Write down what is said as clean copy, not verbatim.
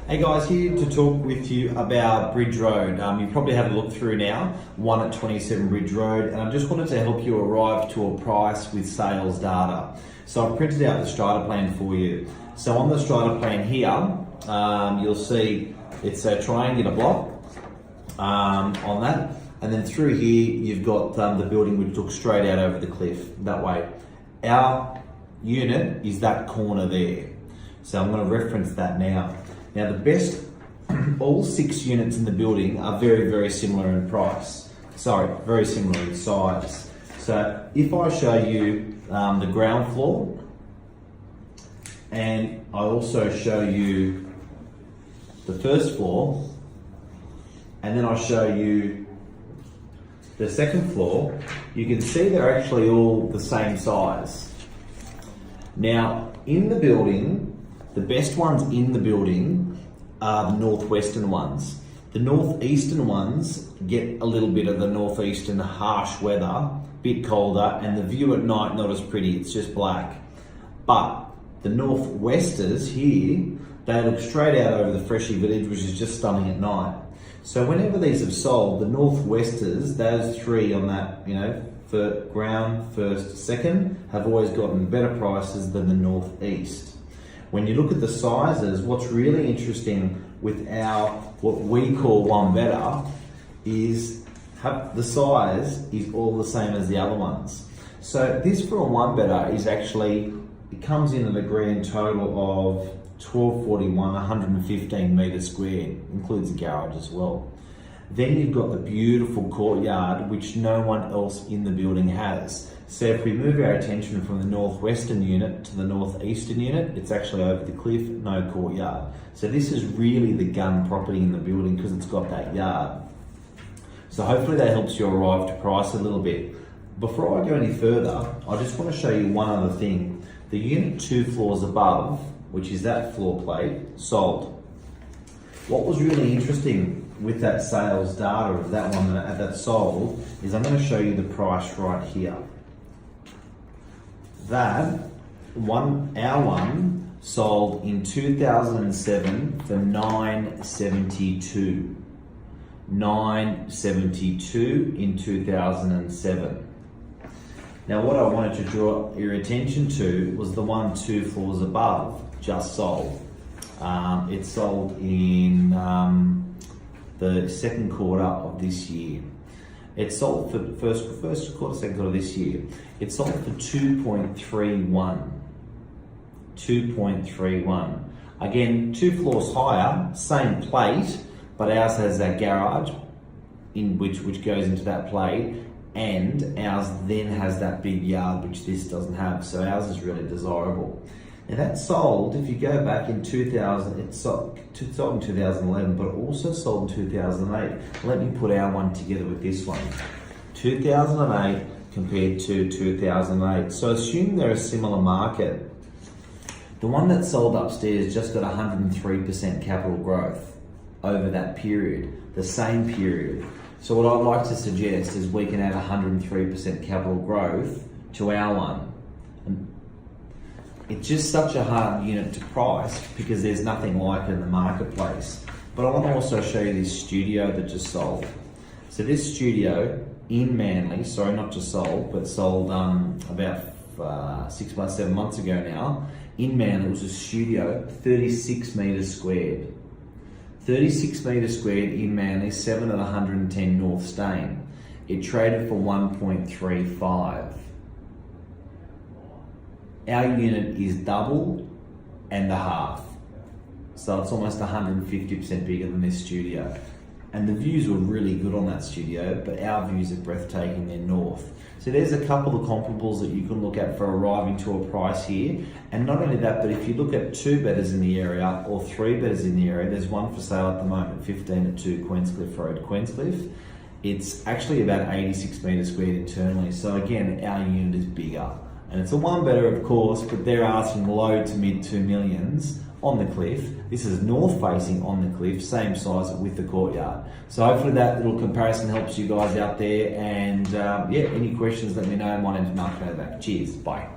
Hey guys, here to talk with you about Bridge Road. You've probably had a look through now, 1 at 27 Bridge Road, and I just wanted to help you arrive to a price with sales data. So I've printed out the strata plan for you. So on the strata plan here, you'll see it's a triangular block on that, and then through here you've got the building which looks straight out over the cliff that way. Our unit is that corner there. So I'm going to reference that now. Now the best, all 6 units in the building are very, very similar in price. Sorry, very similar in size. So if I show you the ground floor, and I also show you the first floor, and then I show you the second floor, you can see they're actually all the same size. Now in the building, the best ones in the building are the northwestern ones. The northeastern ones get a little bit of the northeastern harsh weather, bit colder, and the view at night not as pretty, it's just black. But the northwesters here, they look straight out over the Freshie Village, which is just stunning at night. So whenever these have sold, the northwesters, those 3 on that, for ground, first, second, have always gotten better prices than the northeast. When you look at the sizes, what's really interesting with our, what we call one better, is the size is all the same as the other ones. So this for a one better is actually, it comes in at a grand total of 1241, 115 metres squared, includes the garage as well. Then you've got the beautiful courtyard, which no one else in the building has. So if we move our attention from the northwestern unit to the northeastern unit, it's actually over the cliff, no courtyard. So this is really the gun property in the building because it's got that yard. So hopefully that helps you arrive to price a little bit. Before I go any further, I just want to show you one other thing. The unit 2 floors above, which is that floor plate, sold. What was really interesting with that sales data of that one that sold is I'm going to show you the price right here. That one, our one, sold in 2007 for $972. $972 in 2007. Now what I wanted to draw your attention to was the one 2 floors above just sold. It sold in the second quarter of this year. It sold for first quarter, second quarter of this year. It sold for 2.31. 2.31. Again, 2 floors higher, same plate, but ours has that garage in which goes into that plate, and ours then has that big yard which this doesn't have. So ours is really desirable. Now that sold, if you go back in 2000, it sold in 2011, but it also sold in 2008. Let me put our one together with this one. 2008 compared to 2008. So assume they're a similar market. The one that sold upstairs just got 103% capital growth over that period, the same period. So what I'd like to suggest is we can add 103% capital growth to our one. It's just such a hard unit to price because there's nothing like it in the marketplace. But I want to also show you this studio that just sold. So this studio in Manly, sorry, not just sold, but sold about 6 months, 7 months ago now. In Manly, it was a studio, 36 metres squared. 36 metres squared in Manly, 7 at 110 North Stain. It traded for 1.35. Our unit is double and a half. So it's almost 150% bigger than this studio. And the views were really good on that studio, but our views are breathtaking, they're north. So there's a couple of comparables that you can look at for arriving to a price here. And not only that, but if you look at 2 betters in the area or 3 betters in the area, there's one for sale at the moment, 15 at 2 Queenscliff Road, Queenscliff. It's actually about 86 metres squared internally. So again, our unit is bigger. And it's a one better, of course, but they're asking low to mid 2 millions on the cliff. This is north facing on the cliff, same size with the courtyard. So hopefully that little comparison helps you guys out there. And yeah, any questions, let me know. My name's Mark. Cheers. Bye.